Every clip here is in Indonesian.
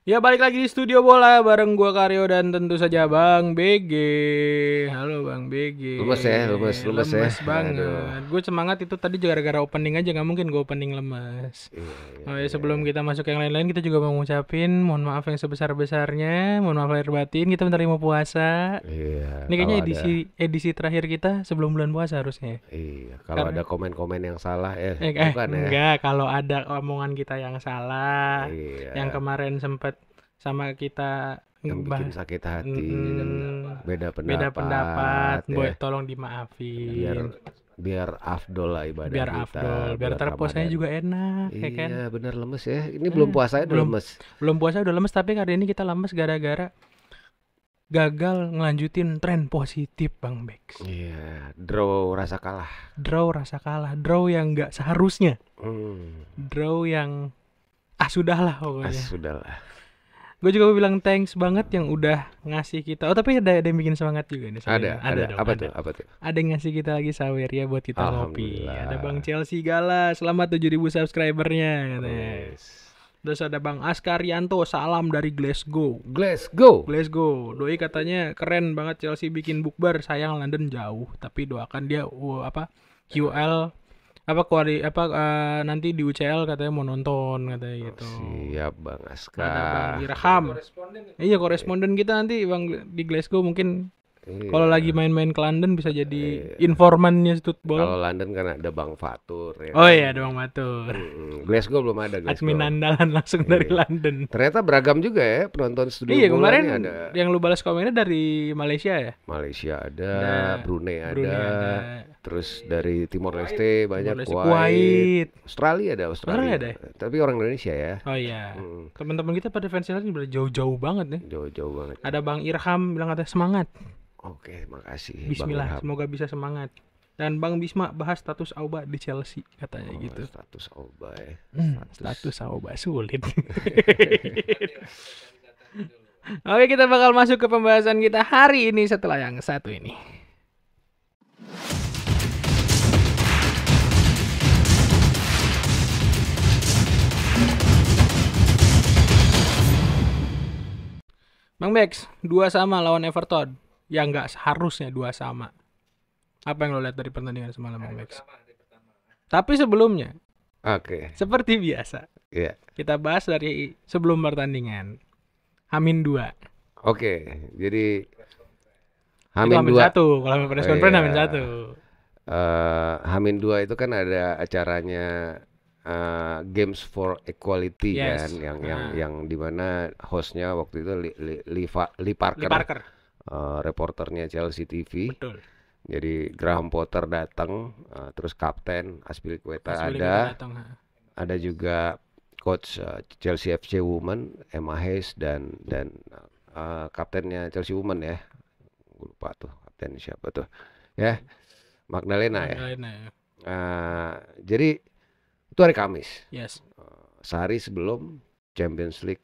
Ya balik lagi di studio bola bareng gua Karyo dan tentu saja Bang BG. Halo Bang BG. Lemes ya. Lemes Aduh. banget. Gue semangat itu tadi juga gara-gara opening aja, nggak mungkin gue opening lemes. Iya, iya, Oh ya, iya, sebelum iya. kita masuk yang lain-lain, kita juga mau ngucapin mohon maaf yang sebesar-besarnya, mohon maaf lahir batin, kita bentar lagi mau puasa. Iya, Ini kalau kayaknya ada edisi terakhir kita sebelum bulan puasa harusnya. iya, kalau Karena ada komen-komen yang salah bukan ya. enggak, kalau ada omongan kita yang salah, yang Iya, kemarin sempat sama kita yang bikin sakit hati, beda beda pendapat, pendapat boy ya. tolong Biar dimaafin. biar afdol lah ibadah Biar kita afdol, biar bulan ntar puasanya Ramadan. juga enak, ya kan? Iya, bener lemes ya. Ini belum puasanya udah Belum lemes. belum puasa udah lemes, tapi kali ini kita lemes gara-gara gagal ngelanjutin tren positif Bang Bex. Iya, draw rasa kalah. Draw rasa kalah, draw yang nggak seharusnya, Hmm, draw yang sudahlah pokoknya. sudahlah. Gue juga mau bilang thanks banget yang udah ngasih kita. Oh tapi ada yang bikin semangat juga nih. Ada. Dong, Apa ada. tuh? Apa tuh? Ada yang ngasih kita lagi sawer ya buat kita ngopi. Ada Bang Alhamdulillah. Chelsea Gala, selamat 7.000 subscribernya katanya. Wes. Terus ada Bang Askaryanto, salam dari Glasgow. Let's go. Glasgow, doi katanya keren banget Chelsea bikin bukber, sayang London jauh, tapi doakan dia QL nanti di UCL katanya mau nonton katanya gitu. Siap Bang Ada Bang Aska. Irham. Iya, koresponden kita nanti Bang di Glasgow mungkin kalau lagi Iya. main-main ke London bisa jadi informannya Kalau football. London kan ada Bang Fatur ya Oh kan. iya, ada Bang Matur. Glasgow belum ada Admin Glasgow. andalan langsung dari Iya. London. Ternyata beragam juga ya penonton studio Iya, bola kemarin nih ada yang lu balas komennya dari Malaysia ya? Malaysia ada, Ada Brunei ada, Brunei ada, terus dari Timor Leste banyak, Timor Leste, Kuwait, Kuwait. Australia ada Australia ada ya? Tapi orang Indonesia ya. Oh iya. Hmm, Teman-teman kita pada fans ini udah jauh-jauh banget nih. jauh-jauh banget. Ada Bang Irham bilang katanya semangat. Oke, makasih Bang Bismillah, Irham. semoga bisa semangat. Dan Bang Bisma bahas status Auba di Chelsea katanya Oh, gitu. status Oba ya. Status Auba sulit. Oke, kita bakal masuk ke pembahasan kita hari ini setelah yang satu ini. Bang Bex, 2-2 lawan Everton. Ya nggak seharusnya 2-2. Apa yang lo lihat dari pertandingan semalam Bang Bex? Tapi sebelumnya, Oke, seperti biasa, ya. kita bahas dari sebelum pertandingan. Hamin 2. Oke, jadi Itu Hamin Hamin 2. 1. Kalau press Oh, conference iya. Hamin 1. Hamin 2 itu kan ada acaranya Games for Equality Yes. kan yang dimana hostnya waktu itu Lee Parker, Lee Parker. reporternya Chelsea TV. Betul. Jadi Graham Potter datang, terus kapten Aspilicueta Aspilicueta ada, datang. ada juga coach Chelsea FC Women Emma Hayes dan kaptennya Chelsea Women ya, gue lupa tuh kapten siapa tuh ya, Magdalena ya. Magdalena ya. Jadi itu hari Kamis, Yes. sehari sebelum Champions League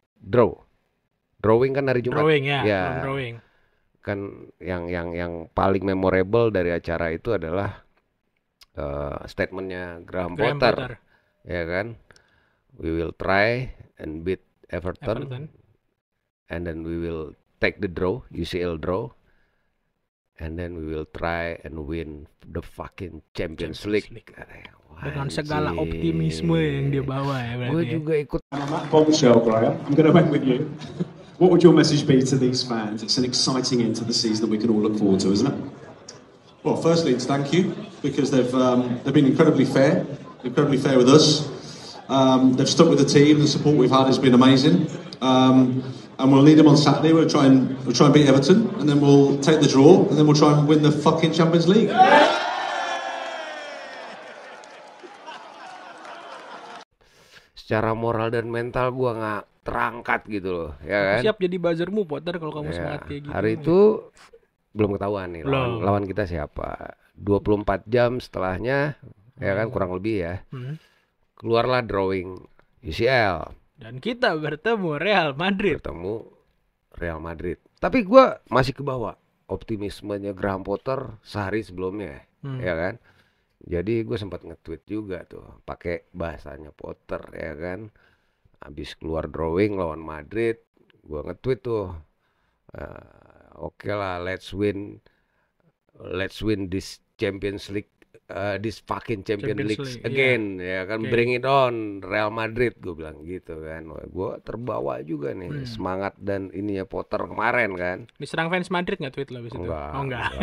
drawing kan hari Jumat. Drawing ya, Ya. belum drawing. Kan yang paling memorable dari acara itu adalah statementnya Graham Potter, ya kan, we will try and beat Everton. And then we will take the draw, UCL draw, and then we will try and win the fucking Champions League. Dengan segala optimisme yang dia bawa ya berarti. Gue juga ikut. And on that bombshell, Graham, I'm going to end with you. What would your message be to these fans? It's an exciting end to the season that we can all look forward to, isn't it? Well, firstly, it's thank you because they've been incredibly fair with us. They've stuck with the team. The support we've had has been amazing. And we'll need them on Saturday. We'll try and beat Everton, and then we'll take the draw, and then we'll try and win the fucking Champions League. Secara moral dan mental gue nggak terangkat gitu loh, ya kan? Siap jadi buzzermu Potter kalau kamu Ya, semangat kayak gitu. hari itu belum ketahuan nih lawan kita siapa. 24 jam setelahnya, ya kan, kurang lebih ya, keluarlah drawing UCL. Dan kita bertemu Real Madrid. Tapi gue masih kebawa optimismenya Graham Potter sehari sebelumnya, ya kan. Jadi gue sempat nge-tweet juga tuh pakai bahasanya Potter, ya kan. Habis keluar drawing lawan Madrid, Gua nge-tweet tuh, oke lah, let's win this Champions League, this fucking Champions League again, ya kan, bring it on Real Madrid, gue bilang gitu kan. Gue terbawa juga nih semangat dan ininya Potter kemarin kan. Diserang fans Madrid nggak tweet lo abis itu? Enggak.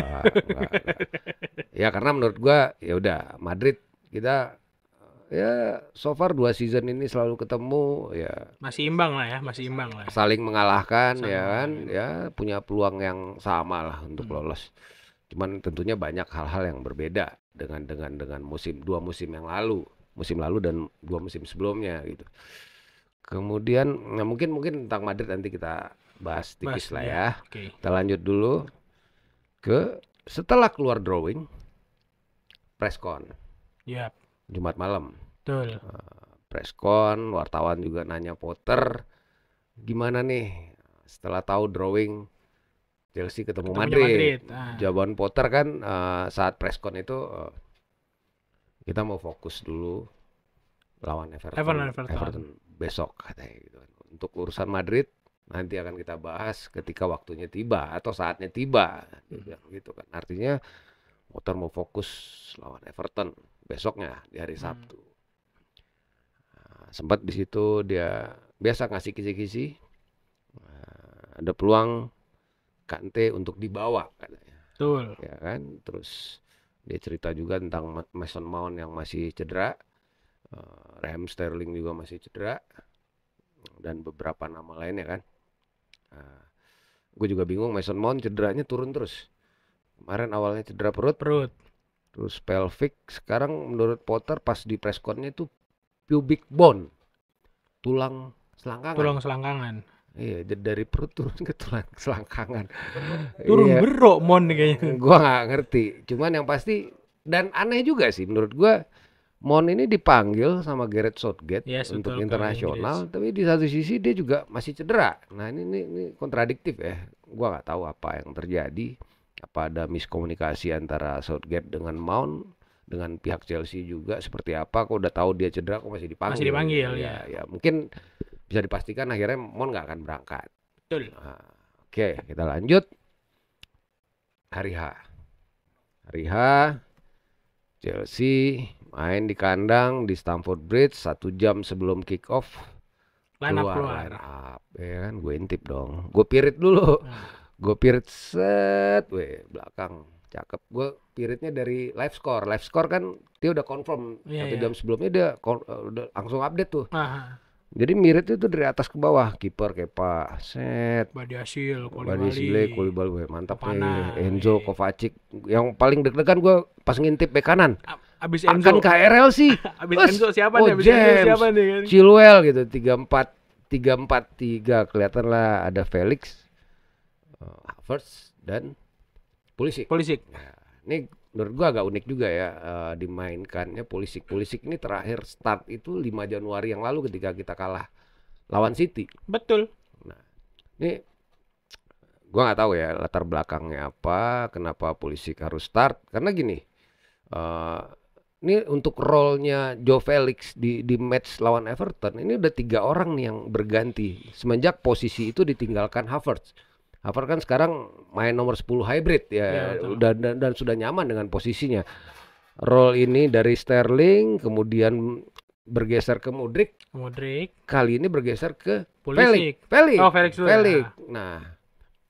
Ya karena menurut gue ya udah Madrid kita ya so far 2 season ini selalu ketemu ya. Masih imbang lah. Saling mengalahkan ya kan, ya punya peluang yang sama lah untuk lolos. Cuman tentunya banyak hal-hal yang berbeda dengan 2 musim yang lalu, musim lalu dan 2 musim sebelumnya gitu. Kemudian mungkin tentang Madrid nanti kita bahas tipis lah ya. Okay. Kita lanjut dulu ke setelah keluar drawing, press con. Yep. Jumat malam. Betul. Press con, wartawan juga nanya Potter, gimana nih setelah tahu drawing Chelsea ketemu Madrid. Jawaban Potter kan saat press con itu kita mau fokus dulu lawan Everton besok katanya gitu. Untuk urusan Madrid nanti akan kita bahas ketika waktunya tiba atau saatnya tiba gitu kan. Artinya Potter mau fokus lawan Everton besoknya di hari Sabtu. Sempat di situ dia biasa ngasih kisi-kisi. Ada peluang Kante untuk dibawa katanya. Betul. Ya kan, terus dia cerita juga tentang Mason Mount yang masih cedera, Raheem Sterling juga masih cedera, dan beberapa nama lainnya kan. Gue juga bingung, Mason Mount cederanya turun terus. Kemarin awalnya cedera perut, terus pelvic, sekarang menurut Potter pas di press con-nya itu pubic bone, tulang selangkangan. Iya, dari perut turun ke tulang selangkangan. Turun berok Mon kayaknya. Gua nggak ngerti. Cuman yang pasti dan aneh juga sih menurut gua, Mon ini dipanggil sama Gareth Southgate untuk internasional, tapi di satu sisi dia juga masih cedera. Nah ini kontradiktif ya. Gua nggak tahu apa yang terjadi. Apa ada miskomunikasi antara Southgate dengan Mount, dengan pihak Chelsea juga seperti apa? Kok udah tahu dia cedera kok masih dipanggil? Masih dipanggil ya. Mungkin bisa dipastikan akhirnya Mon nggak akan berangkat. Betul. Oke, kita lanjut. Hari H, Chelsea main di kandang di Stamford Bridge 1 jam sebelum kick off. Line up. Ya kan, gue intip dong. Gue pirit dulu. Gue pirit set, belakang. Cakep. Gue piritnya dari live score. Live score kan dia udah confirm 1 jam sebelumnya dia udah langsung update tuh. Jadi mirip itu dari atas ke bawah, kiper Kepa, set, Badiashile, Koulibaly, mantap nih, Enzo, Kovacic. Yang paling deg-degan gue pas ngintip bek kanan. Abis Enzo. Akan KRL sih. Abis Enzo siapa nih? Abis James, Enzo siapa nih? Kan? Chilwell gitu, 3-4-3 kelihatan lah ada Felix, Havertz dan Pulisic. Nah, ini menurut gua agak unik juga ya dimainkannya Pulisic ini terakhir start itu 5 Januari yang lalu ketika kita kalah lawan City. Betul. Nah, ini gua nggak tahu ya latar belakangnya apa, kenapa Pulisic harus start. Karena gini, ini untuk role-nya Joe Felix di match lawan Everton ini udah 3 orang nih yang berganti semenjak posisi itu ditinggalkan Havertz. Havertz kan sekarang main nomor 10 hybrid ya dan sudah nyaman dengan posisinya. Role ini dari Sterling kemudian bergeser ke Mudryk. Kali ini bergeser ke Felix. Felix. Nah,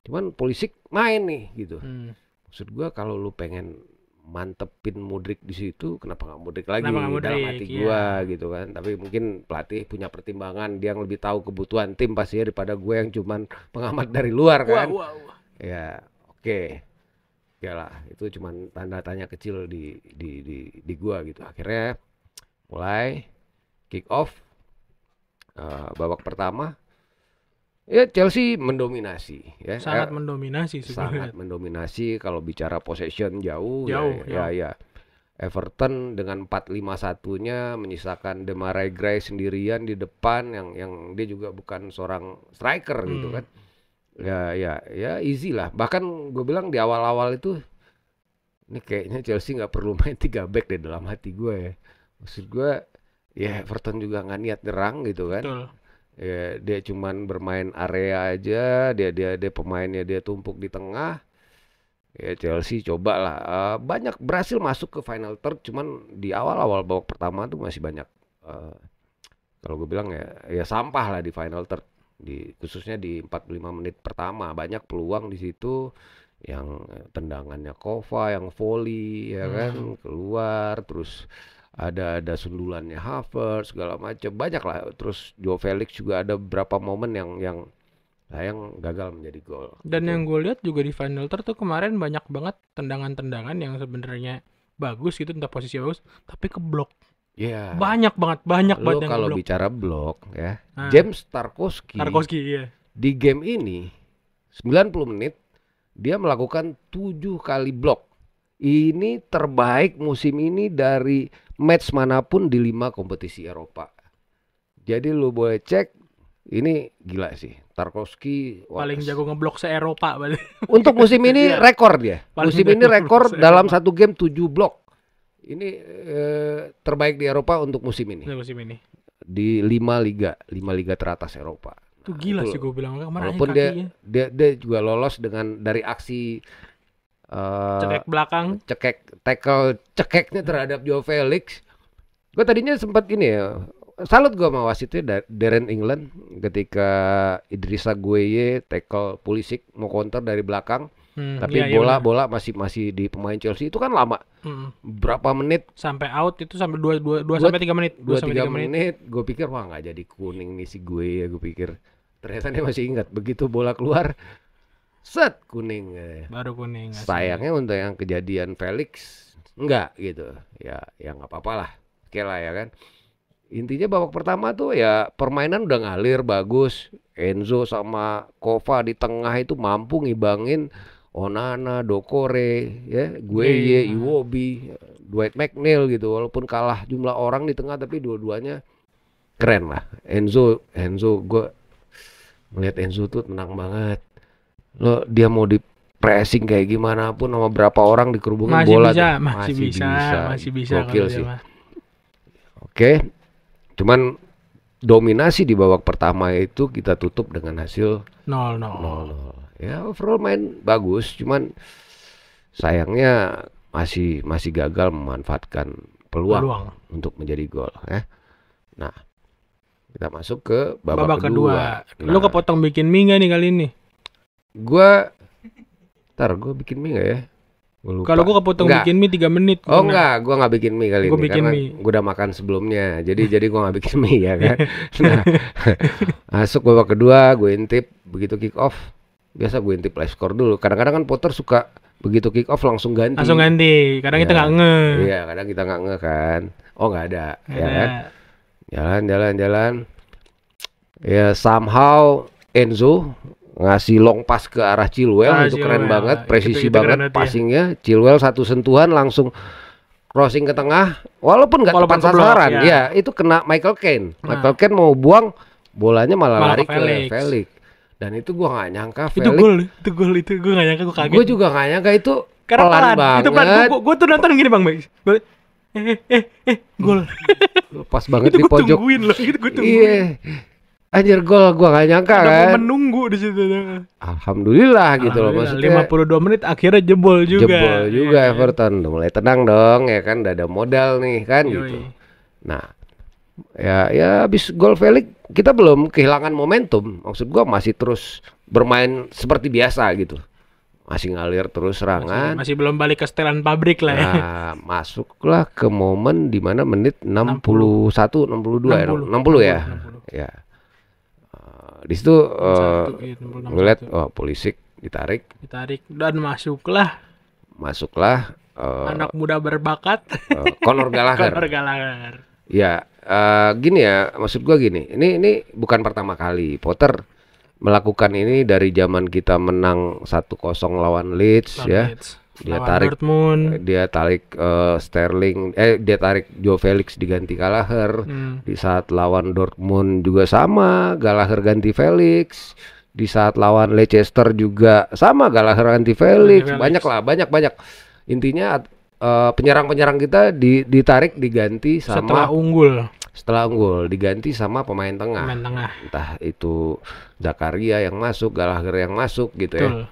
cuman Pulisic main nih gitu. Maksud gua kalau lu pengen mantepin Mudryk di situ, kenapa nggak Mudryk lagi dalam hati gua gitu kan. Tapi mungkin pelatih punya pertimbangan, dia yang lebih tahu kebutuhan tim pastinya daripada gue yang cuman pengamat dari luar kan. Ya oke. Ya lah, itu cuman tanda tanya kecil di gua gitu. Akhirnya mulai kick off babak pertama. Ya Chelsea mendominasi ya. Sangat mendominasi sebenarnya. Sangat mendominasi kalau bicara possession jauh. Ya. Everton dengan 4-5-1-nya menyisakan Demarai Gray sendirian di depan yang dia juga bukan seorang striker gitu kan. Ya easy lah. Bahkan gue bilang di awal-awal itu ini kayaknya Chelsea nggak perlu main 3 back deh dalam hati gue ya. Maksud gue ya Everton juga nggak niat nyerang gitu kan. Betul. Ya, dia cuman bermain area aja, dia pemainnya dia tumpuk di tengah. Ya Chelsea coba lah, banyak berhasil masuk ke final third, cuman di awal-awal babak pertama tuh masih banyak, kalau gue bilang ya sampah lah di final third, khususnya di 45 menit pertama banyak peluang di situ, yang tendangannya Kova, yang volley ya kan keluar, terus ada sundulannya Havertz segala macam banyak lah, terus Joe Felix juga ada beberapa momen yang sayang gagal menjadi gol. Dan gitu. yang gue lihat juga di final third tuh kemarin banyak banget tendangan-tendangan yang sebenarnya bagus gitu, entah posisi bagus, tapi keblok. Iya. Banyak banget yang Kalau keblok. bicara blok ya, James Tarkowski iya. di game ini 90 menit dia melakukan 7 kali blok. Ini terbaik musim ini dari match manapun di 5 kompetisi Eropa. Jadi lu boleh cek, ini gila sih. Tarkowski paling jago ngeblok se-Eropa. Untuk musim ini rekor dia. Paling Musim ini jago rekor se-Eropa. dalam satu game 7 blok. Ini terbaik di Eropa untuk musim ini. Di 5 liga teratas Eropa. Itu gila sih gue bilang. Walaupun dia juga lolos dengan dari aksi cekek belakang, cekeknya terhadap Joe Felix. Gue tadinya sempat ini ya, salut gue sama wasitnya Darren England ketika Idrissa Gueye tackle Pulisic mau counter dari belakang, tapi bola masih di pemain Chelsea, itu kan lama. Berapa menit sampai out itu, sampai 2 sampai 3 menit. 2-3 menit. Gue pikir wah nggak jadi kuning nih si Gueye, gue pikir. Ternyata dia masih ingat, begitu bola keluar set kuning. Baru kuning. Sayangnya untuk yang kejadian Felix enggak gitu. Ya nggak apa-apa lah. Oke lah ya kan. Intinya babak pertama tuh ya permainan udah ngalir bagus. Enzo sama Kova di tengah itu mampu ngibangin Onana, Dokore, ya, Gueye, Iwobi, Dwight McNeil gitu. Walaupun kalah jumlah orang di tengah, tapi dua-duanya keren lah. Enzo gue melihat Enzo tuh tenang banget. Dia mau di pressing kayak gimana pun sama berapa orang dikerubungin bola masih bisa gokil sih. Oke. Cuman dominasi di babak pertama itu kita tutup dengan hasil 0-0. Ya overall main bagus, cuman sayangnya masih gagal memanfaatkan peluang untuk menjadi gol ya. Nah, kita masuk ke babak kedua. Lu kepotong bikin mie gak nih kali ini? Gue bikin mie gak ya? Kalau gue kepotong bikin mie 3 menit. Oh enggak, gue gak bikin mie kali ini karena gue udah makan sebelumnya. Jadi gue gak bikin mie ya kan. Nah, masuk babak kedua, gue intip begitu kick off. Biasa gue intip live score dulu. Kadang-kadang kan Potter suka begitu kick off langsung ganti. Kadang kita gak nge. Iya, kadang kita gak nge kan. Oh gak ada. Ya kan. Jalan. Ya somehow Enzo ngasih long pass ke arah Chilwell, itu keren banget, presisi banget passingnya. Chilwell satu sentuhan langsung crossing ke tengah, walaupun nggak tepat sasaran, ya itu kena Michael Keane. Michael Keane mau buang bolanya malah lari ke Felix. Dan itu gua nggak nyangka Felix. Itu gol itu gua nggak nyangka, gua kaget. Gua juga nggak nyangka itu pelan banget. Itu pelan. Gua tuh nonton gini Bang, gol. Pas banget di pojok. Tungguin loh, itu gua tungguin. Iya. Anjir gol, gua gak nyangka kan. Menunggu di situ. Alhamdulillah gitu loh, maksudnya 52 menit akhirnya jebol juga. Everton udah mulai tenang dong ya kan, udah ada modal nih kan. Gitu. Nah, ya habis gol Felix kita belum kehilangan momentum. Maksud gua masih terus bermain seperti biasa gitu. Masih ngalir terus serangan. Masih belum balik ke setelan pabrik lah ya. Nah, masuklah ke momen di mana menit 61 62 ya. 60 ya. Ya. Di situ ngeliat Pulisic ditarik dan masuklah anak muda berbakat Conor Gallagher. Ya gini ya, maksud gua gini, ini bukan pertama kali Potter melakukan ini dari zaman kita menang 1-0 lawan Leeds ya. Dia tarik Sterling, dia tarik Joe Felix diganti Gallagher. Di saat lawan Dortmund juga sama, Gallagher ganti Felix. Di saat lawan Leicester juga sama, Gallagher ganti Felix. Banyak. Intinya penyerang-penyerang kita ditarik diganti sama setelah unggul. setelah unggul diganti sama pemain tengah. Pemain tengah. Entah itu Zakaria yang masuk, Gallagher yang masuk gitu ya. Betul.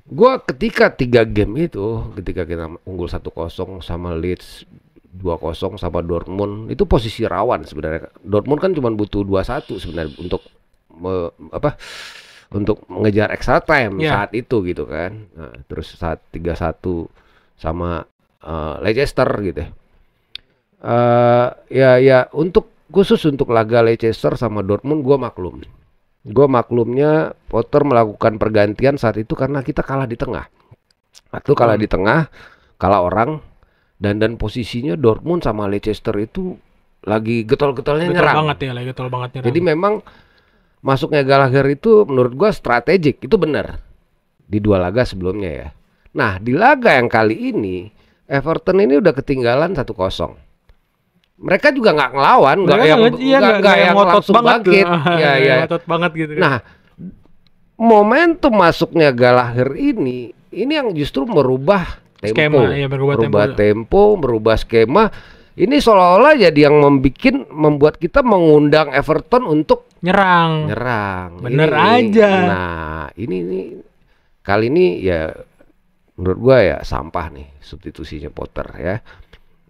Gua ketika 3 game itu, ketika kita unggul 1-0 sama Leeds, 2-0 sama Dortmund, itu posisi rawan sebenarnya. Dortmund kan cuma butuh 2-1 sebenarnya untuk untuk mengejar extra time saat itu gitu kan. Nah, terus saat 3-1 sama Leicester gitu ya. Ya untuk khusus untuk laga Leicester sama Dortmund gue maklum. Gue maklumnya Potter melakukan pergantian saat itu karena kita kalah di tengah. Atau kalah di tengah, kalah orang, dan posisinya Dortmund sama Leicester itu lagi getol-getolnya nyerang. Lagi getol banget nyerang. Jadi memang masuknya Gallagher itu menurut gua strategik, itu benar. Di 2 laga sebelumnya ya. Nah, di laga yang kali ini Everton ini udah ketinggalan 1-0. Mereka juga nggak ngelawan, nggak yang langsung bangkit. Ngotot banget gitu kan. Nah, momentum masuknya Gallagher ini yang justru merubah tempo, merubah skema. Ini seolah-olah jadi yang membuat kita mengundang Everton untuk nyerang. Bener aja. Nah, ini kali ini ya menurut gua ya sampah nih substitusinya Potter ya.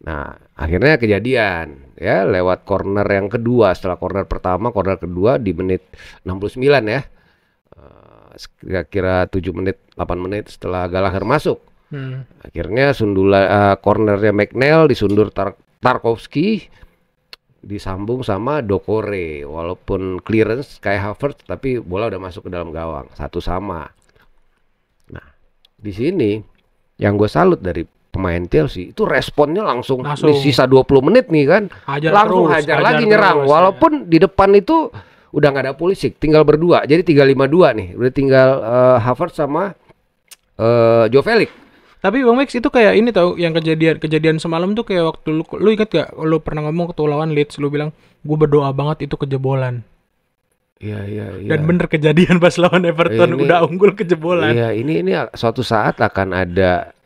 Nah, akhirnya kejadian ya lewat corner yang kedua. Setelah corner pertama, corner kedua di menit 69 ya. Kira-kira 7 menit, 8 menit setelah Gallagher masuk. Akhirnya cornernya McNeil disundur Tarkowski, disambung sama Doucouré. Walaupun clearance kayak Havertz, tapi bola udah masuk ke dalam gawang, 1-1. Nah, di sini yang gue salut dari pemain Chelsea itu responnya langsung. Di sisa 20 menit nih kan, langsung hajar lagi nyerang. Walaupun di depan itu udah nggak ada Pulisic, tinggal berdua. Jadi 3-5-2 nih, udah tinggal Havertz sama Joe Felix. Tapi Bang Max itu kayak ini tau, yang kejadian semalam tuh kayak waktu lu ingat gak lu pernah ngomong waktu lawan Leeds, lu bilang gue berdoa banget itu kejebolan. Iya. Dan bener kejadian pas lawan Everton udah unggul kejebolan. Iya, ini suatu saat akan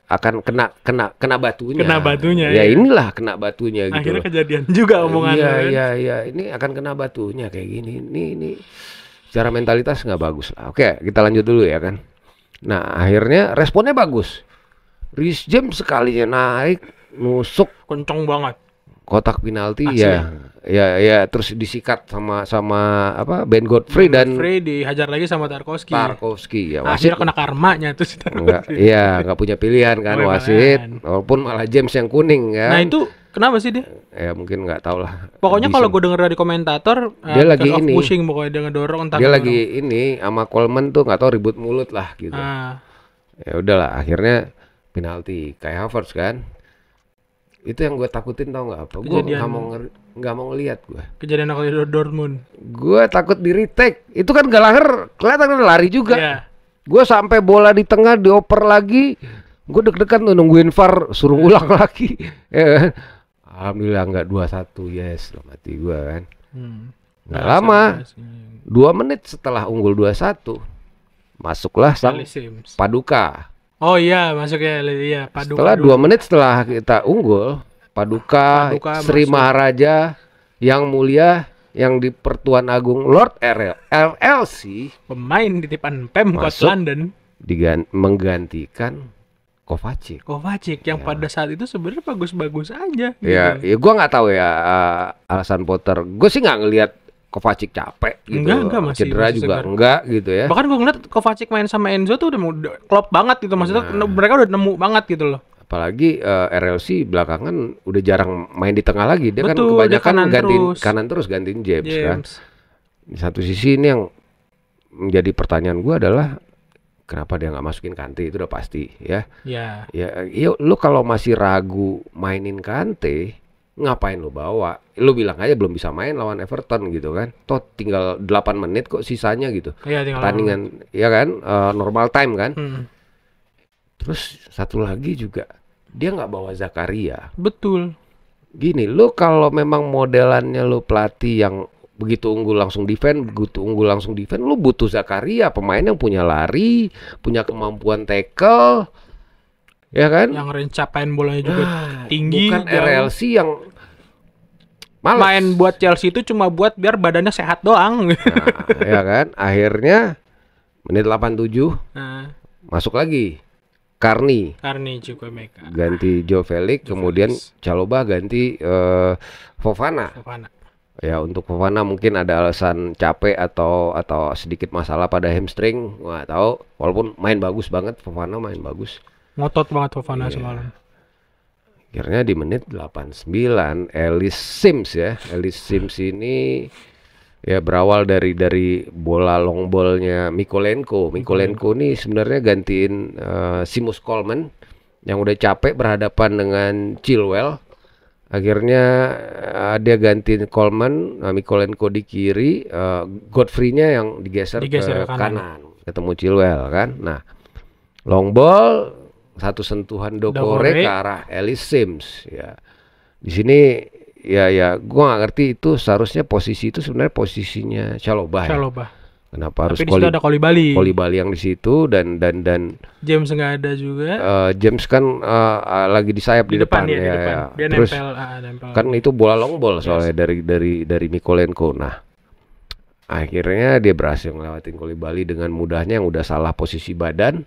kena batunya. Kena batunya. Ya inilah kena batunya gitu. Akhirnya kejadian juga omongannya. Iya, ini akan kena batunya kayak gini. Ini secara mentalitas nggak bagus lah. Oke, kita lanjut dulu ya kan. Nah, akhirnya responnya bagus. Reece James sekalinya naik, nusuk kenceng banget. Kotak penalti ya, terus disikat sama Ben Godfrey dan dihajar lagi sama Tarkowski ya. Wasit kena karmanya tuh si Tarkowski. Nggak punya pilihan kan wasit, walaupun malah James yang kuning kan. Nah itu kenapa sih dia? Ya mungkin nggak tahu lah. Pokoknya kalau gue denger dari komentator dia lagi ini pushing, pokoknya dia ngedorong entah. Dia lagi ini sama Coleman tuh nggak tahu ribut mulut lah gitu. Ya udahlah akhirnya penalti kayak Havertz kan. Itu yang gue takutin tau nggak apa? Gue nggak mau ngelihat gue. Kejadian aku di Dortmund. Gue takut di retake. Itu kan Gallagher kelihatan lari juga. Yeah. Gue sampai bola di tengah dioper lagi. Gue deg-degan tuh nungguin VAR suruh ulang lagi. Ya. Alhamdulillah nggak 2-1 yes. Mati gue kan. Nggak lama. 2 menit setelah unggul 2-1 masuklah sang Paduka. Oh iya, masuknya iya Paduka. Setelah 2 menit setelah kita unggul, Paduka Sri masuk. Maharaja yang mulia yang di Pertuan Agung Lord RLC, pemain titipan Pemkot London, menggantikan Kovacic yang pada saat itu sebenarnya bagus-bagus aja. Ya, gitu. Gue nggak tahu ya alasan Potter. Gue sih nggak ngelihat Kovacic capek gitu. Enggak, cedera juga segar. Enggak gitu ya. Bahkan gue ngeliat Kovacic main sama Enzo tuh udah klop banget gitu. Maksudnya mereka udah nemu banget gitu loh. Apalagi RLC belakangan udah jarang main di tengah lagi. Dia kan Betul, kebanyakan kanan terus gantiin James kan. Di satu sisi ini yang menjadi pertanyaan gue adalah kenapa dia nggak masukin Kante, itu udah pasti ya. Ya, lu kalau masih ragu mainin Kante, ngapain lu bawa? Lu bilang aja belum bisa main lawan Everton gitu kan. Toh tinggal 8 menit kok sisanya gitu. Pertandingan ya kan, normal time kan. Terus satu lagi juga dia nggak bawa Zakaria. Betul. Gini, lu kalau memang modelannya lu pelatih yang begitu unggul langsung defend, lu butuh Zakaria, pemain yang punya lari, punya kemampuan tackle. Ya kan? Yang range capaian bolanya juga tinggi. Bukan RLC yang Males. main buat Chelsea itu cuma buat biar badannya sehat doang. Nah, ya kan? Akhirnya menit 87 Nah, masuk lagi Carney Chukwuemeka. ganti Joe Felix, kemudian Felix. Chalobah ganti Fofana. Ya, untuk Fofana mungkin ada alasan capek atau sedikit masalah pada hamstring, nggak tahu. Walaupun main bagus banget, Fofana main bagus. Ngotot banget Fofana Iya. semalam. Akhirnya di menit 89 Ellis Sims ini ya berawal dari bola long ballnya Mikolenko ini sebenarnya gantiin Seamus Coleman yang udah capek berhadapan dengan Chilwell. Akhirnya dia gantiin Coleman, Mikolenko di kiri, Godfrey-nya yang digeser ke kanan ketemu Chilwell kan. Nah, long ball, satu sentuhan Doucouré ke arah Ellis Sims ya. Di sini ya gua nggak ngerti itu seharusnya posisi itu sebenarnya posisinya Chalobah. Ya. Kenapa harus ada Koulibaly yang di situ dan James nggak ada juga. James kan lagi di sayap di depan. Ya. Dia Terus nempel. Kan itu bola long ball soalnya dari Mikolenko. Nah, akhirnya dia berhasil ngelewatin Koulibaly dengan mudahnya yang udah salah posisi badan,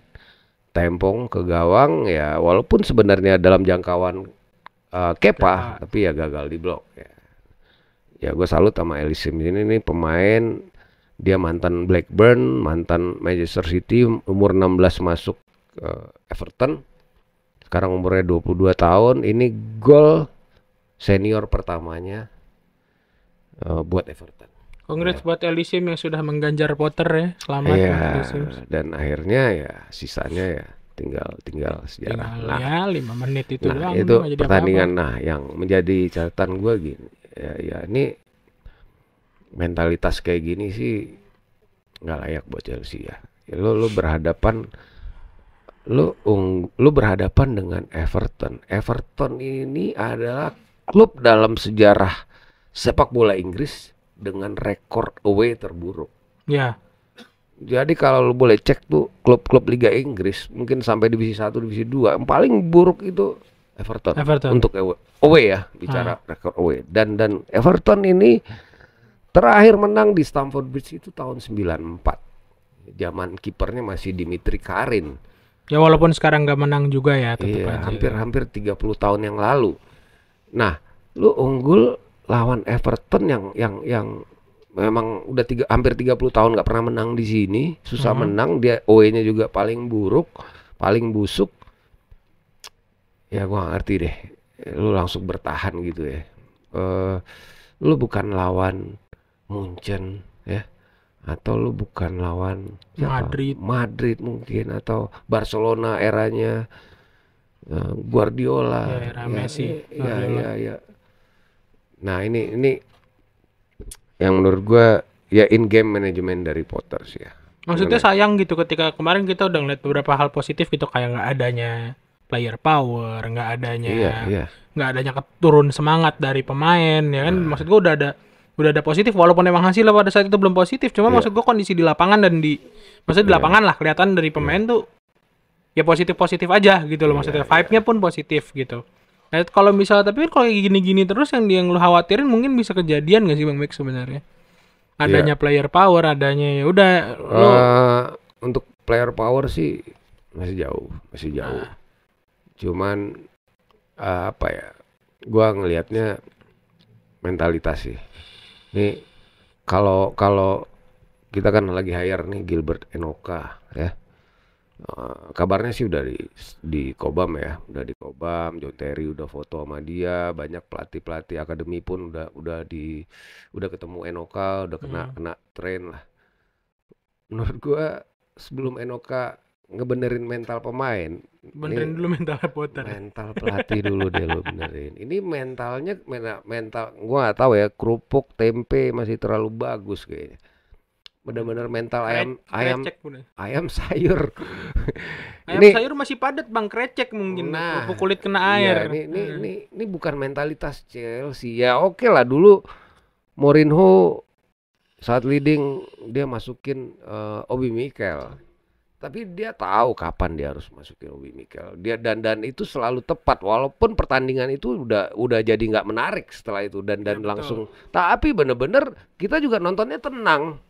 tempong ke gawang ya, walaupun sebenarnya dalam jangkauan Kepa, tapi ya gagal di blok ya. Ya gue salut sama Ellis Sims ini pemain. Dia mantan Blackburn, mantan Manchester City, umur 16 masuk Everton. Sekarang umurnya 22 tahun. Ini gol senior pertamanya buat Everton. Congrats buat Ellis Sims yang sudah mengganjar Potter ya. Selamat Ellis Sims. Dan akhirnya ya sisanya ya tinggal sejarah. Ya 5 menit itu doang. Itu pertandingan. Nah, yang menjadi catatan gue gini. Ya ini mentalitas kayak gini sih nggak layak buat Chelsea ya. Lu berhadapan dengan Everton. Everton ini adalah klub dalam sejarah sepak bola Inggris dengan rekor away terburuk. Ya. Jadi kalau lu boleh cek tuh klub-klub Liga Inggris mungkin sampai divisi 1, divisi 2, yang paling buruk itu Everton. Untuk away ya, bicara rekor away. Dan Everton ini terakhir menang di Stamford Bridge itu tahun 94. Zaman kipernya masih Dimitri Karin. Ya walaupun sekarang nggak menang juga ya, tetap aja. Hampir 30 tahun yang lalu. Nah, lu unggul lawan Everton yang memang udah hampir 30 tahun nggak pernah menang di sini, susah menang, dia away-nya juga paling buruk, paling busuk. Ya gua gak ngerti deh. Lu langsung bertahan gitu ya. Lu bukan lawan Munchen ya, atau lu bukan lawan Madrid mungkin, atau Barcelona eranya Guardiola, era Messi. Ya. Nah ini yang menurut gue ya in game management dari Potter sih ya. Maksudnya sayang gitu ketika kemarin kita udah ngeliat beberapa hal positif gitu, kayak nggak adanya player power, nggak adanya turun semangat dari pemain ya kan. Maksud gue udah ada positif, walaupun emang hasilnya pada saat itu belum positif, cuma maksud gue kondisi di lapangan dan di lapangan lah kelihatan dari pemain tuh ya positif aja gitu loh. Maksudnya vibe-nya pun positif gitu. Nah, kalau misalnya tapi kalau kayak gini-gini terus yang lu khawatirin mungkin bisa kejadian nggak sih Bang Max sebenarnya? Adanya player power, adanya ya udah untuk player power sih masih jauh. Cuman apa ya? Gua ngelihatnya mentalitas sih. Nih kalau kita kan lagi hire nih Gilbert Enoka ya. Kabarnya sih udah di Cobham ya, udah di Cobham. John Terry udah foto sama dia, banyak pelatih akademi pun udah ketemu Enoka, udah kena train lah. Menurut gua sebelum Enoka ngebenerin mental pemain, benerin dulu mental Potter. Mental pelatih dulu deh lo benerin. Ini mentalnya mental gua nggak tahu ya, kerupuk tempe masih terlalu bagus kayaknya. Bener-bener mental ayam sayur. Sayur masih padat Bang, krecek mungkin. Kerupuk kulit kena air. Ini bukan mentalitas Chelsea. Ya oke lah, dulu Mourinho saat leading dia masukin Obi Mikel. Tapi dia tahu kapan dia harus masukin Obi Mikel. Dia dan itu selalu tepat walaupun pertandingan itu udah jadi nggak menarik setelah itu dan langsung. Tapi bener-bener kita juga nontonnya tenang.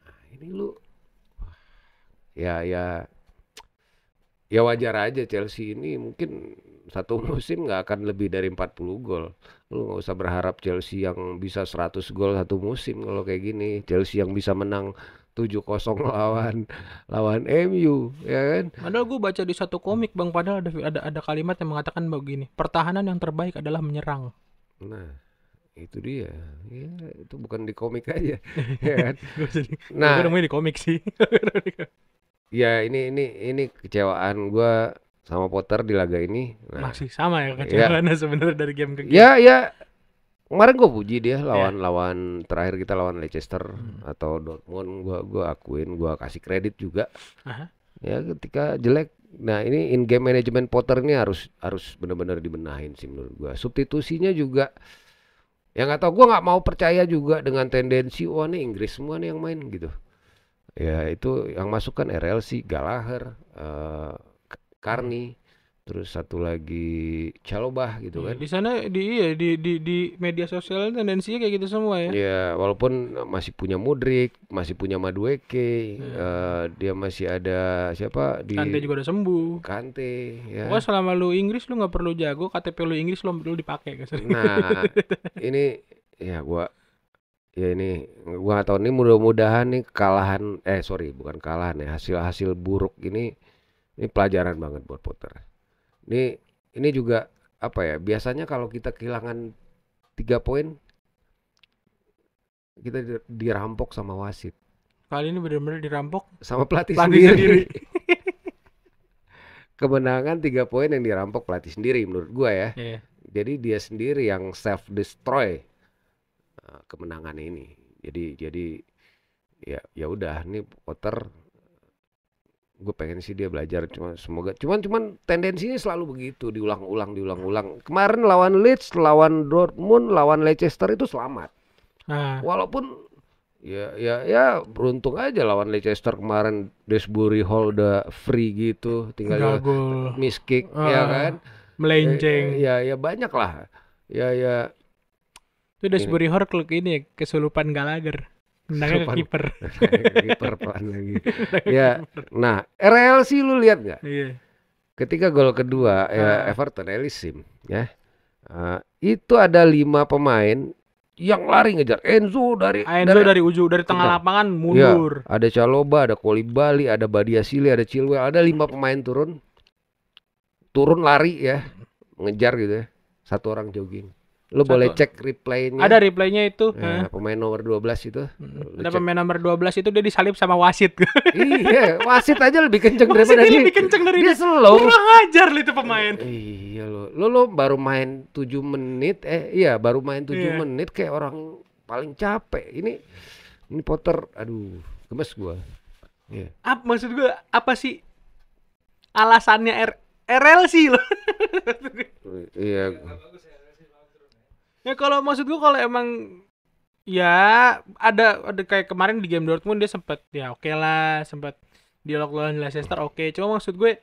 Nah, ini lu ya wajar aja Chelsea ini mungkin satu musim nggak akan lebih dari 40 gol. Lu nggak usah berharap Chelsea yang bisa 100 gol satu musim kalau kayak gini. Chelsea yang bisa menang 7-0 lawan MU, ya kan? Padahal gue baca di satu komik Bang, padahal ada kalimat yang mengatakan begini, pertahanan yang terbaik adalah menyerang. Nah, itu dia. Ya, itu bukan di komik aja. Ya kan? Nah, gue nemuin di komik sih. Ya, ini kecewaan gue sama Potter di laga ini. Nah, masih sama ya kecewaannya sebenarnya dari game ke game. Ya. Kemarin gue puji dia lawan terakhir kita lawan Leicester atau Dortmund, gue akuin, gue kasih kredit juga. Ya ketika jelek, nah ini in game management Potter ini harus benar-benar dibenahin sih menurut gue. Substitusinya juga, ya nggak tahu, gue nggak mau percaya juga dengan tendensi wah nih Inggris semua nih yang main gitu. Ya itu yang masuk kan RLC, Gallagher, Carney. Terus satu lagi Chalobah gitu kan. Di sana di media sosial tendensinya kayak gitu semua ya. Ya, walaupun masih punya Mudryk, masih punya Madueke, dia masih ada siapa di Kante juga udah sembuh. Kante ya. Pokoknya selama lu Inggris lu nggak perlu jago, KTP lu Inggris lu dipakai kan. Nah, ini ya gua nggak tahu nih, mudah-mudahan nih bukan kalahan ya, hasil buruk ini pelajaran banget buat Potter. Ini juga apa ya? Biasanya kalau kita kehilangan 3 poin, kita dirampok sama wasit. Kali ini benar-benar dirampok sama pelatih sendiri. Kemenangan 3 poin yang dirampok pelatih sendiri menurut gua ya. Yeah. Jadi dia sendiri yang self destroy kemenangan ini. Jadi ya udah, nih Potter, gue pengen sih dia belajar, cuman tendensinya selalu begitu, diulang-ulang. Kemarin lawan Leeds, lawan Dortmund, lawan Leicester itu selamat. Walaupun ya beruntung aja lawan Leicester kemarin, Desbury Hall udah free gitu, tinggal miss kick ya kan, melenceng. Ya banyak lah. Ya itu Desbury Hall ini kesurupan Gallagher. Nendangnya ke kiper. Kiper pelan lagi. Ya, nah RLC lu lihat nggak? Iya. Ketika gol kedua Everton, Elysim ya, itu ada 5 pemain yang lari ngejar Enzo dari ujung, dari tengah lapangan mundur. Ya, ada Chalobah, ada Koulibaly, ada Badiashile, ada Chilwell, ada 5 pemain turun lari ya, ngejar gitu ya, 1 orang jogging. Lo boleh cek replaynya. Ada replaynya itu. Pemain nomor 12 itu. Ada pemain nomber 12 itu dia disalip sama wasit. Iya, wasit aja lebih kenceng daripada dia. Lebih kenceng dari dia. Slow. Kurang ajar itu pemain. Iya lo baru main 7 menit. Baru main 7 menit kayak orang paling capek. Ini Potter, aduh, gemes gua. Iya. Maksud gua apa sih alasannya RLC loh? Iya. Ya kalau maksud gue, kalau emang ya ada kayak kemarin di game Dortmund dia sempat sempat dialog lawan Leicester cuma maksud gue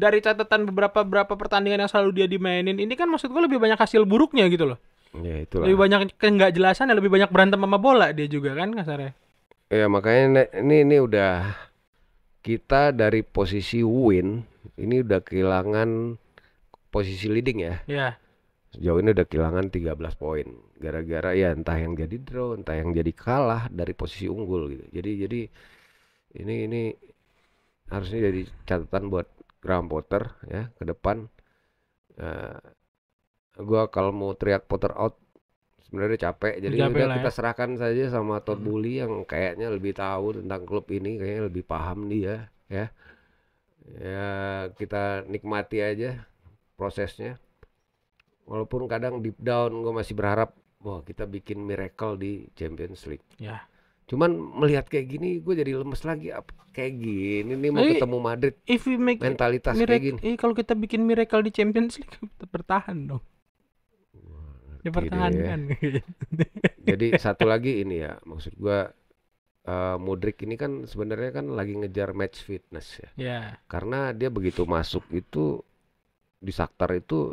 dari catatan beberapa pertandingan yang selalu dia dimainin ini kan, maksud gue lebih banyak hasil buruknya gitu loh. Ya itulah. Lebih banyak nggak jelasan, lebih banyak berantem sama bola dia juga kan kasarnya. Ya makanya ini udah, kita dari posisi win ini udah kehilangan posisi leading ya. Iya. Sejauh ini udah kehilangan 13 poin gara-gara ya entah yang jadi draw, entah yang jadi kalah dari posisi unggul gitu. Jadi ini harusnya jadi catatan buat Graham Potter ya ke depan. Gua kalau mau teriak Potter out sebenarnya capek. Jadi udah kita serahkan saja sama Todd Boehly yang kayaknya lebih tahu tentang klub ini, kayaknya lebih paham dia ya. Ya kita nikmati aja prosesnya. Walaupun kadang deep down gue masih berharap kita bikin miracle di Champions League. Ya. Cuman melihat kayak gini gue jadi lemes lagi. Kayak gini nih mau ketemu Madrid. Mentalitas kayak gini. Kalau kita bikin miracle di Champions League kita bertahan dong. Dipertahankan. Ya. Jadi satu lagi ini ya, maksud gue Mudryk ini kan sebenarnya kan lagi ngejar match fitness ya. Yeah. Karena dia begitu masuk itu di Shakhtar itu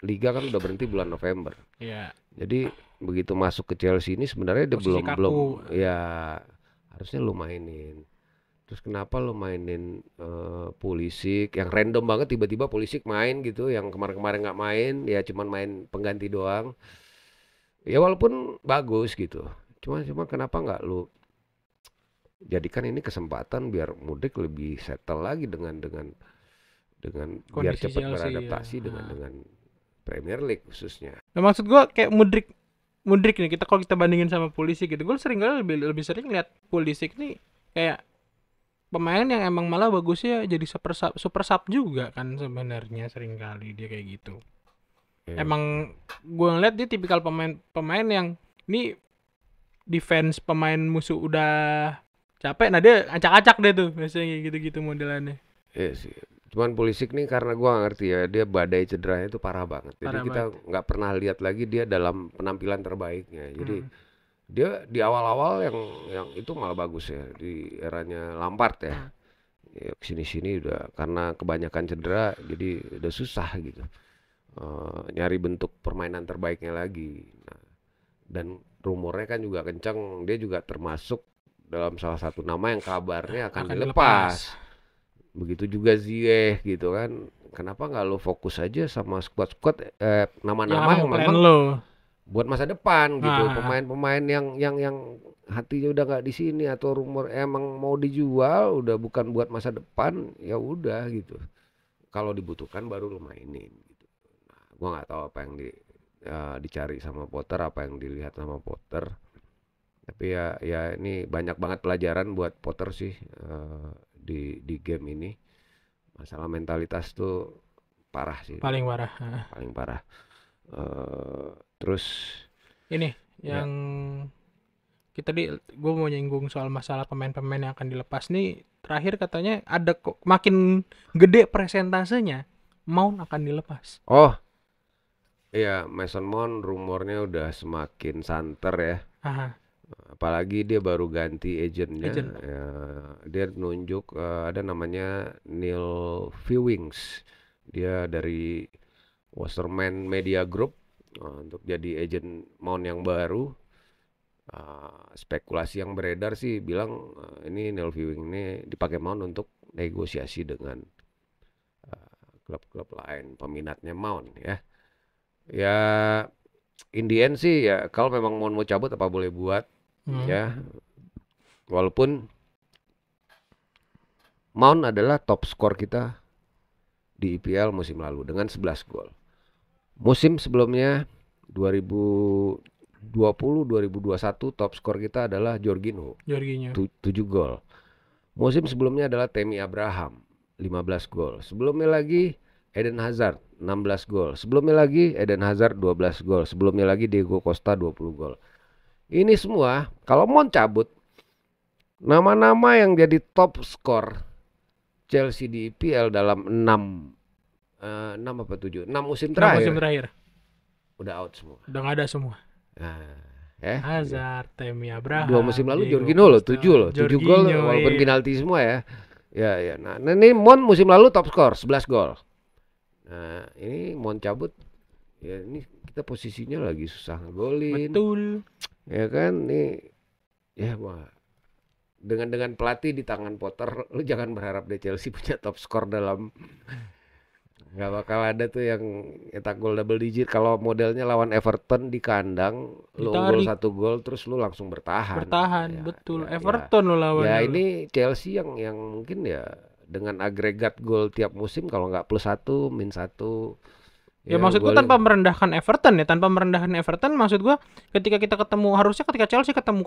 liga kan udah berhenti bulan November. Yeah. Jadi begitu masuk ke Chelsea ini sebenarnya dia belum ya harusnya lu mainin. Terus kenapa lu mainin Pulisic yang random banget, tiba-tiba Pulisic main gitu, yang kemarin-kemarin nggak main, ya cuman main pengganti doang. Ya walaupun bagus gitu. Cuma kenapa nggak lu jadikan ini kesempatan biar Mudryk lebih settle lagi dengan biar cepat beradaptasi dengan Premier League khususnya. Nah, maksud gua kayak Mudryk nih, kalau kita bandingin sama Pulisic gitu, gue sering kali lebih sering lihat Pulisic nih kayak pemain yang emang malah bagusnya jadi super sub juga kan sebenarnya, sering kali dia kayak gitu. Yeah. Emang gue ngeliat dia tipikal pemain yang ini defense pemain musuh udah capek, nah dia acak-acak deh tuh biasanya gitu-gitu modelannya. Iya sih. Cuman Pulisic nih karena gue gak ngerti ya, dia badai cederanya itu parah banget. Jadi kita nggak pernah lihat lagi dia dalam penampilan terbaiknya. Jadi dia di awal-awal yang itu malah bagus ya, di eranya Lampard ya. Ya kesini-sini udah karena kebanyakan cedera jadi udah susah gitu nyari bentuk permainan terbaiknya lagi. Nah, dan rumornya kan juga kencang, dia juga termasuk dalam salah satu nama yang kabarnya akan dilepas. Begitu juga Ziyech gitu kan. Kenapa nggak lo fokus aja sama squad nama-nama yang memang buat masa depan gitu, pemain-pemain yang hatinya udah nggak di sini atau rumor emang mau dijual udah bukan buat masa depan, ya udah gitu. Kalau dibutuhkan baru lo mainin gitu. Nah, gua nggak tahu apa yang dicari sama Potter, apa yang dilihat sama Potter. Tapi ya ini banyak banget pelajaran buat Potter sih di game ini. Masalah mentalitas tuh parah sih. Paling parah. Paling parah. Terus ini yang kita gue mau nyinggung soal masalah pemain-pemain yang akan dilepas nih. Terakhir katanya ada kok makin gede presentasenya Mount akan dilepas. Oh iya, Mason Mount rumornya udah semakin santer ya. Apalagi dia baru ganti agentnya. Ya, dia nunjuk ada namanya Neil Fewings. Dia dari Wasserman Media Group untuk jadi agent Mount yang baru. Spekulasi yang beredar sih bilang ini Neil Fewings ini dipakai Mount untuk negosiasi dengan klub-klub lain peminatnya Mount ya. Ya in the end sih ya kalau memang Mount mau cabut apa boleh buat ya. Walaupun Mount adalah top skor kita di IPL musim lalu dengan 11 gol. Musim sebelumnya 2020-2021 top skor kita adalah Jorginho 7 gol. Musim sebelumnya adalah Tammy Abraham 15 gol. Sebelumnya lagi Eden Hazard 16 gol. Sebelumnya lagi Eden Hazard 12 gol. Sebelumnya lagi Diego Costa 20 gol. Ini semua kalau Mount cabut, nama-nama yang jadi top skor Chelsea di IPL dalam 6 musim terakhir udah out semua. Udah gak ada semua. Hazard, Tammy Abraham. 2 musim lalu Jorginho loh 7 gol walaupun penalti semua ya. Ya. Nah, ini Mount musim lalu top skor 11 gol. Nah, ini Mount cabut. Ya ini kita posisinya lagi susah ngegolin. Betul. Ya kan nih ya wah. Dengan pelatih di tangan Potter, lu jangan berharap deh Chelsea punya top skor dalam nggak bakal ada tuh yang nyetak gol double digit. Kalau modelnya lawan Everton di kandang, lu unggul 1 gol terus lu langsung bertahan. Ya, betul. Ya, Everton lo lawan. Ya ini Chelsea yang mungkin ya dengan agregat gol tiap musim kalau nggak +1 -1. Ya maksud gue tanpa merendahkan Everton, maksud gue ketika kita ketemu, harusnya ketika Chelsea ketemu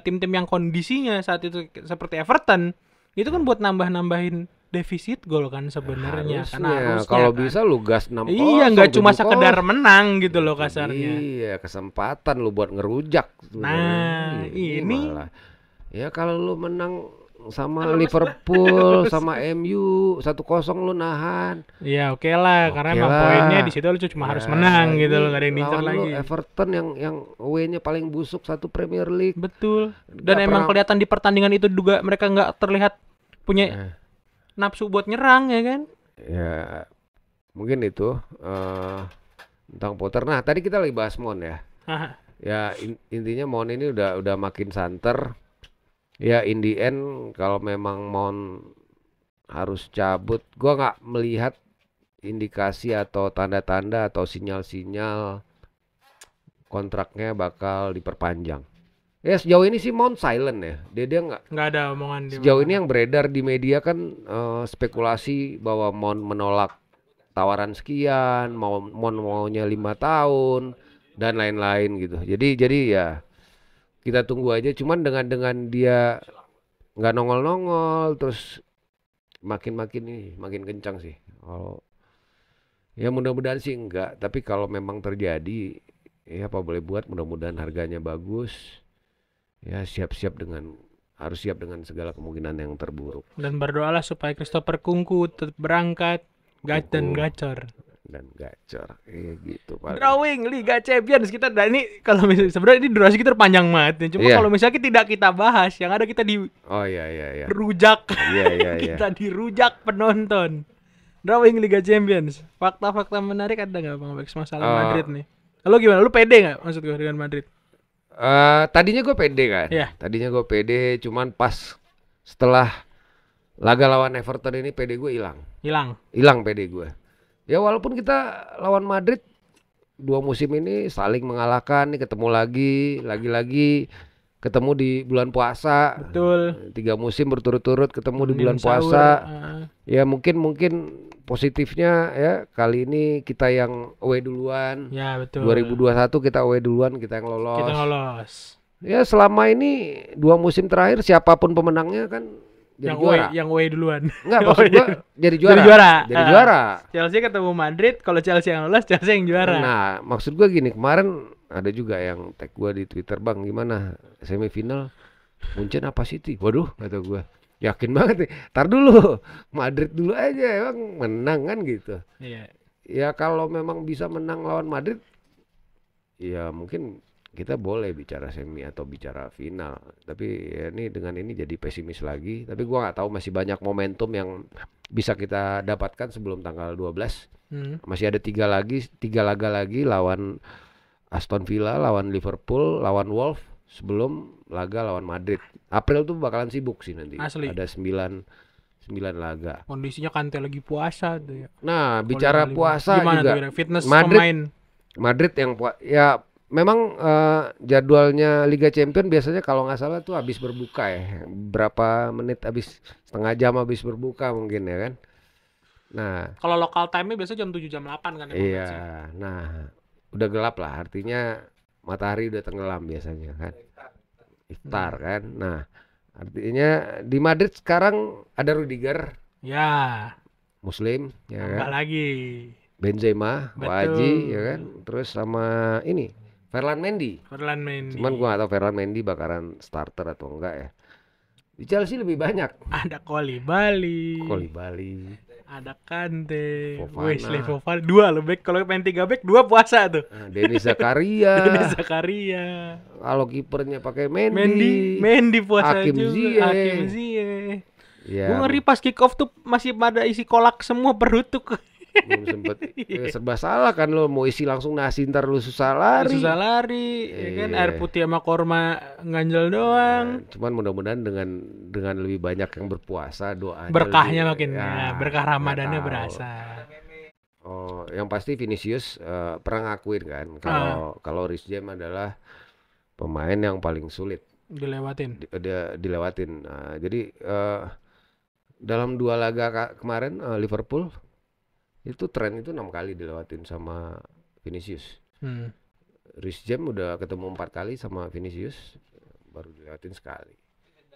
tim-tim yang kondisinya saat itu seperti Everton, itu kan buat nambahin defisit gol kan sebenarnya. Harusnya kalau bisa lu gas 6-0. Iya, nggak cuma sekedar menang gitu loh kasarnya. Iya, kesempatan lu buat ngerujak. Nah, ini malah. Ya kalau lu menang sama Liverpool sama MU 1-0 lu nahan. Iya oke lah, karena emang poinnya di situ lu cuma harus menang gitu loh, gak ada yang diincar lagi. Everton yang away-nya paling busuk satu Premier League. Betul. Dan emang kelihatan di pertandingan itu juga mereka nggak terlihat punya nafsu buat nyerang ya kan? Ya mungkin itu tentang Potter. Nah tadi kita lagi bahas Mon ya. Ya intinya Mon ini udah makin santer. Ya in the end kalau memang Mon harus cabut, gua nggak melihat indikasi atau tanda-tanda atau sinyal-sinyal kontraknya bakal diperpanjang. Ya sejauh ini sih Mount silent ya. Dia nggak ada omongan. Sejauh ini yang beredar di media kan spekulasi bahwa Mount menolak tawaran sekian, maunya 5 tahun dan lain-lain gitu. Jadi ya kita tunggu aja. Cuman dengan dia nggak nongol-nongol terus makin kencang sih. Kalau ya mudah-mudahan sih enggak. Tapi kalau memang terjadi ya apa boleh buat, mudah-mudahan harganya bagus. Ya harus siap dengan segala kemungkinan yang terburuk. Dan berdoalah supaya Christopher Kunku tetap berangkat dan gacor. Gitu paling. Drawing Liga Champions kita ini kalau misalnya sebenarnya ini durasi kita panjang banget ya. Cuma kalau misalnya tidak kita bahas, yang ada kita rujak. Kita dirujak penonton. Drawing Liga Champions. Fakta-fakta menarik ada nggak Bang Bex masalah Madrid nih? Lo gimana? Lu pede nggak maksud gue dengan Madrid? Tadinya gue pede kan. Tadinya gue pede, cuman pas setelah laga lawan Everton ini pede gue hilang pede gue. Ya walaupun kita lawan Madrid 2 musim ini saling mengalahkan, nih ketemu lagi ketemu di bulan puasa. Betul. 3 musim berturut-turut ketemu di bulan puasa. Ya mungkin positifnya ya kali ini kita yang away duluan. Ya betul. 2021 kita away duluan, kita yang lolos. Ya selama ini 2 musim terakhir siapapun pemenangnya kan jadi juara. Yang away duluan. Enggak, maksud gua jadi juara. Chelsea ketemu Madrid, kalau Chelsea yang lolos, Chelsea yang juara. Nah, maksud gua gini, kemarin ada juga yang tag gua di Twitter, "Bang, gimana semifinal Munchen apa City?" Waduh, kata gua. Yakin banget nih. Tar dulu. Madrid dulu aja emang menang kan gitu. Iya. Ya kalau memang bisa menang lawan Madrid ya mungkin kita boleh bicara semi atau bicara final. Tapi ya ini dengan ini jadi pesimis lagi. Tapi gua nggak tahu, masih banyak momentum yang bisa kita dapatkan sebelum tanggal 12. Masih ada 3 laga lagi lawan Aston Villa, lawan Liverpool, lawan Wolves sebelum laga lawan Madrid. April tuh bakalan sibuk sih nanti. Asli. Ada 9 laga. Kondisinya Kante lagi puasa tuh ya. Nah, bicara puasa gimana juga. Tuh, fitness pemain. Madrid yang ya memang jadwalnya Liga Champions biasanya kalau nggak salah tuh habis berbuka ya. Berapa menit habis, setengah jam habis berbuka mungkin ya kan. Nah, kalau lokal time-nya biasanya jam 7 jam 8 kan. Iya. Nah, udah gelap lah, artinya matahari udah tenggelam biasanya kan. Iftar kan. Nah, artinya di Madrid sekarang ada Rudiger. Ya. Muslim ya kan. Lagi. Benzema, Waji ya kan. Terus sama ini Ferland Mendy. Cuman gua gak tahu Ferland Mendy bakalan starter atau enggak ya. Di Chelsea lebih banyak. Ada Koulibaly. Ada Kante. Wesley Fofana. 2 loh back. Kalau main 3 back 2 puasa tuh. Denis Zakaria. Kalau kipernya pakai Mendy puasa Hakim juga. Hakim Ziyech. Ya. Gue ngeri pas kick off tuh masih pada isi kolak semua perut tuh. Belum sempet serba salah kan, lo mau isi langsung nasi ntar lu susah lari ya kan, air putih sama korma ganjel doang. Cuman mudah-mudahan dengan lebih banyak yang berpuasa, doa berkahnya makin berkah Ramadannya berasa. Oh, yang pasti Vinicius pernah ngakuin kan kalau Reece James adalah pemain yang paling sulit dilewatin. Nah, jadi dalam 2 laga kemarin Liverpool itu tren itu 6 kali dilewatin sama Vinicius. Reece James udah ketemu 4 kali sama Vinicius, baru dilewatin sekali.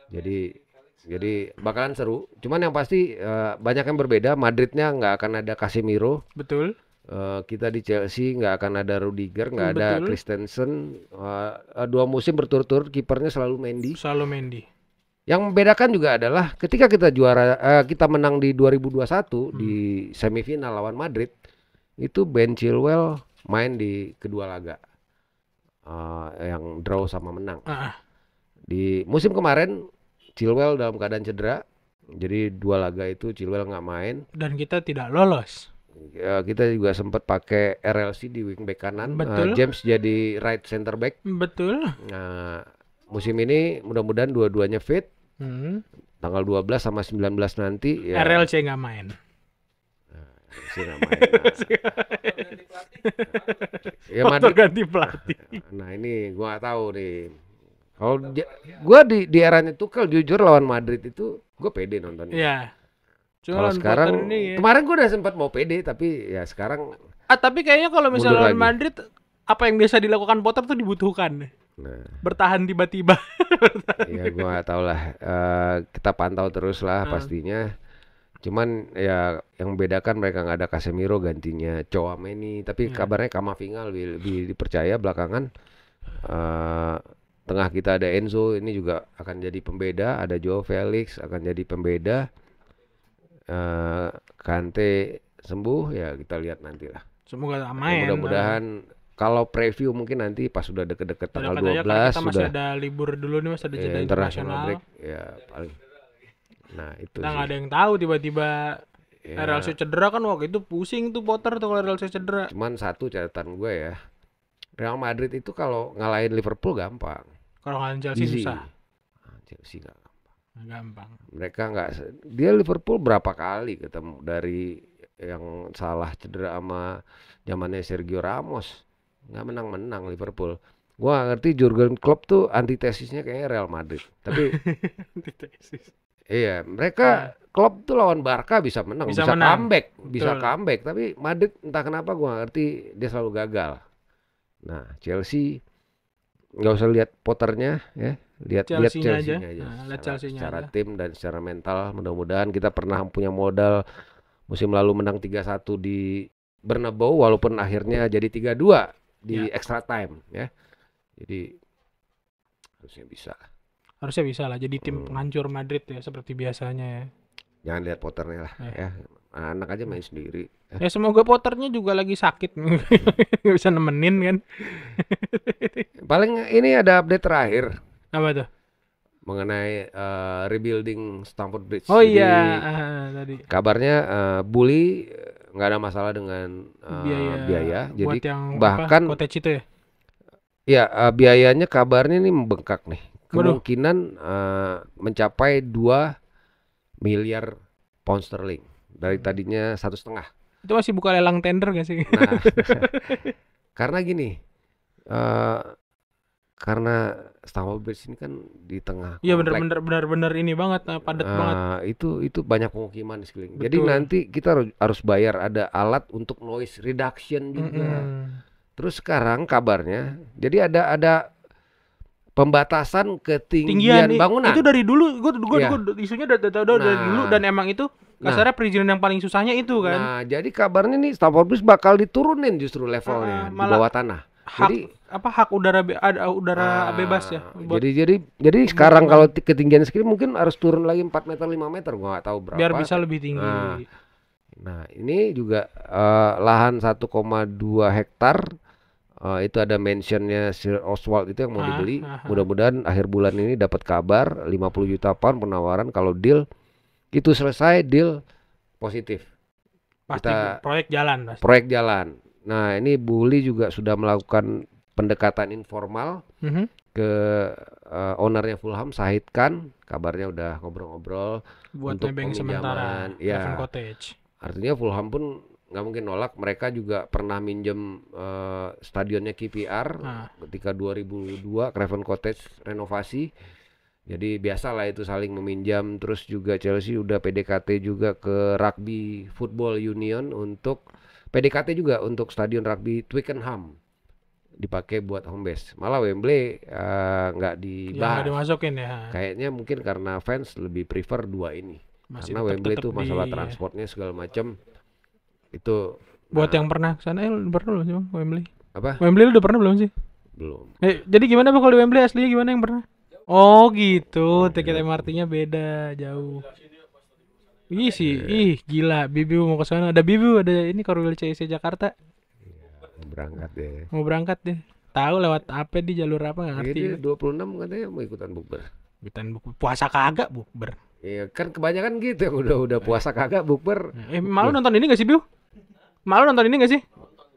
Jadi bakalan seru. Cuman yang pasti banyak yang berbeda. Madridnya nggak akan ada Casemiro. Betul. Kita di Chelsea nggak akan ada Rudiger, nggak ada Christensen. 2 musim berturut-turut kipernya selalu Mendy. Yang membedakan juga adalah ketika kita kita menang di 2021 di semifinal lawan Madrid, itu Ben Chilwell main di kedua laga, yang draw sama menang. Di musim kemarin Chilwell dalam keadaan cedera, jadi 2 laga itu Chilwell nggak main. Dan kita tidak lolos. Kita juga sempat pakai RLC di wingback kanan. James jadi right center back. Betul. Nah, musim ini mudah-mudahan dua-duanya fit. Tanggal 12 sama 19 nanti ya. RLC nggak main. RLC nggak main. Ya Madrid ganti pelatih. Nah ini gua nggak tahu nih. Kalau gua di eranya Tuchel jujur lawan Madrid itu gua pede nontonnya. Iya. Kalau sekarang kemarin gua udah sempat mau pede tapi ya sekarang. Tapi kayaknya kalau misalnya lawan Madrid apa yang biasa dilakukan Potter tuh dibutuhkan. Nah, bertahan tiba-tiba. Ya gua nggak tahu lah. Kita pantau terus lah pastinya. Cuman ya yang membedakan mereka nggak ada Casemiro, gantinya Tchouaméni. Tapi kabarnya Camavinga lebih dipercaya belakangan. Tengah kita ada Enzo, ini juga akan jadi pembeda. Ada Joao Felix akan jadi pembeda. Kante sembuh ya kita lihat nanti lah. Semoga main. Mudah-mudahan. Kalau preview mungkin nanti pas sudah deket-deket tanggal 12 kita masih ada libur dulu nih, masih ada jeda internasional break ya paling. Nah itu kita nggak ada yang tahu tiba-tiba RLC cedera kan, waktu itu pusing tuh Potter tuh kalau RLC cedera. Cuman satu catatan gue ya, Real Madrid itu kalau ngalahin Liverpool gampang, kalau ngalahin Chelsea susah. Chelsea nggak gampang. Mereka nggak, dia Liverpool berapa kali ketemu, dari yang salah cedera sama zamannya Sergio Ramos, nggak menang-menang Liverpool. Gua ngerti Jurgen Klopp tuh antitesisnya kayaknya Real Madrid. Tapi antitesis. Iya, mereka Klopp tuh lawan Barca bisa menang, bisa comeback, bisa comeback. Tapi Madrid entah kenapa gua ngerti dia selalu gagal. Nah, Chelsea nggak usah lihat Potternya ya, lihat Chelsea-nya aja. Secara tim dan secara mental, mudah-mudahan kita pernah punya modal musim lalu menang 3-1 di Bernabeu walaupun akhirnya jadi 3-2 di extra time ya. Jadi harusnya bisa lah jadi tim penghancur Madrid ya seperti biasanya ya. Jangan lihat Potternya lah ya. Anak aja main sendiri. Ya semoga Potternya juga lagi sakit nggak bisa nemenin kan. Paling ini ada update terakhir. Apa tuh? Mengenai rebuilding Stamford Bridge. Oh iya, tadi. Kabarnya Bully nggak ada masalah dengan biaya. Jadi yang bahkan cottage itu ya. Ya biayanya kabarnya ini membengkak nih. Kemungkinan mencapai 2 miliar pound sterling dari tadinya 1,5. Itu masih buka lelang tender gak sih? Nah, karena gini, karena Stamford Bridge ini kan di tengah. Iya benar ini banget, padat banget. Itu banyak pemukiman di sekeliling. Jadi nanti kita harus bayar, ada alat untuk noise reduction juga. Terus sekarang kabarnya, jadi ada pembatasan ketinggian bangunan. Itu dari dulu, gue isunya udah tahu dari dulu, dan emang itu kasarnya perizinan yang paling susahnya itu kan. Nah, jadi kabarnya nih Stamford Bridge bakal diturunin justru levelnya di bawah tanah. Hak udara bebas ya. Jadi sekarang kalau ketinggian segini mungkin harus turun lagi 4 meter 5 meter, gua nggak tahu berapa. Biar bisa lebih tinggi. Nah, ini juga lahan 1,2 hektar. Itu ada mentionnya Sir Oswald itu yang mau dibeli. Mudah-mudahan akhir bulan ini dapat kabar 50 juta pound penawaran. Kalau deal itu selesai, deal positif. Pasti proyek jalan. Nah ini Bully juga sudah melakukan pendekatan informal ke ownernya Fulham, Shahid Khan. Kabarnya udah ngobrol-ngobrol buat untuk nebeng sementara ya. Cottage. Artinya Fulham pun nggak mungkin nolak. Mereka juga pernah minjem stadionnya KPR ketika 2002 Craven Cottage renovasi. Jadi biasalah itu saling meminjam. Terus juga Chelsea udah PDKT juga ke Rugby Football Union untuk PDKT juga untuk stadion rugby Twickenham dipakai buat home base. Malah Wembley nggak dibahas. Nggak dimasukin ya. Kayaknya mungkin karena fans lebih prefer 2 ini. Karena Wembley itu masalah transportnya segala macam. Itu buat yang pernah kesana pernah belum sih Bang Wembley? Apa? Wembley lu udah pernah belum sih? Belum. Jadi gimana Bang kalau di Wembley aslinya gimana yang pernah? Oh gitu, tiket MRT-nya beda jauh. Ih sih, ih gila, Bibiu mau ke sana. Ada Bibiu, ada ini Korwil CIC Jakarta. Berangkat deh. Mau berangkat deh. Tahu lewat apa di jalur apa nggak ngerti. Ini 26 katanya mau ikutan bukber. Ikutan puasa kagak bukber. Iya kan kebanyakan gitu yang udah puasa kagak bukber. Malu nonton ini gak sih Biu? Malu nonton ini gak sih?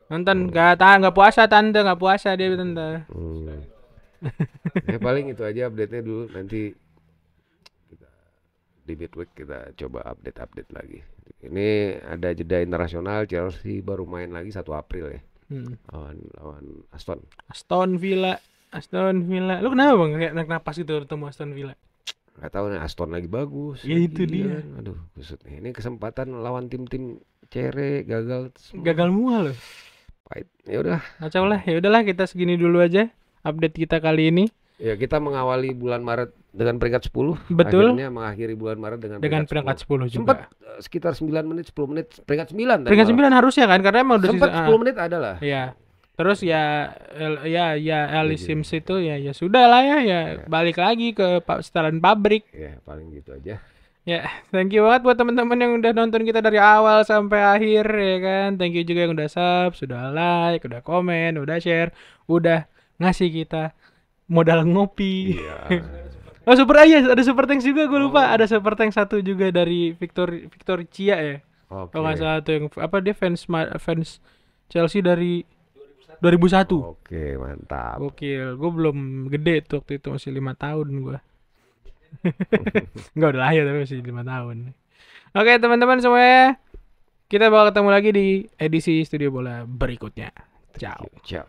Nonton nggak puasa tante, nggak puasa dia tante. Ya paling itu aja update-nya dulu, nanti kita di midweek kita coba update lagi. Ini ada jeda internasional, Chelsea baru main lagi 1 April ya. Lawan Aston Villa. Lu kenapa bang kayak naik napas gitu ketemu Aston Villa? Gak tahu nih, Aston lagi bagus. Ya itu dia. Kan. Aduh, kusut nih. Ini kesempatan lawan tim-tim cere gagal. Gagal semua loh. Pahit. Ya udah. Kacau lah. Ya udahlah kita segini dulu aja update kita kali ini. Ya kita mengawali bulan Maret dengan peringkat 10. Betul. Akhirnya mengakhiri bulan Maret dengan peringkat 10 juga. Sempat sekitar 9 menit, 10 menit peringkat 9. Peringkat 9 harusnya kan karena emang udah sempat 10 menit ada lah. Iya. Terus ya Ali Sims itu ya sudah lah ya balik lagi ke setelan pabrik. Ya paling gitu aja. Ya, thank you banget buat teman-teman yang udah nonton kita dari awal sampai akhir ya kan. Thank you juga yang udah sub, sudah like, udah komen, udah share, udah ngasih kita modal ngopi. Iya. Oh ada super thanks juga, gue lupa. Ada super thanks satu juga dari Victor Cia ya. Oke. Kalau nggak salah tuh yang dia fans Chelsea dari 2001. Oke, mantap. Gokil, gue belum gede tuh waktu itu, masih 5 tahun gue. Enggak, udah lahir tapi masih 5 tahun. Oke teman-teman semuanya, kita bakal ketemu lagi di edisi Studio Bola berikutnya. Ciao. Ciao.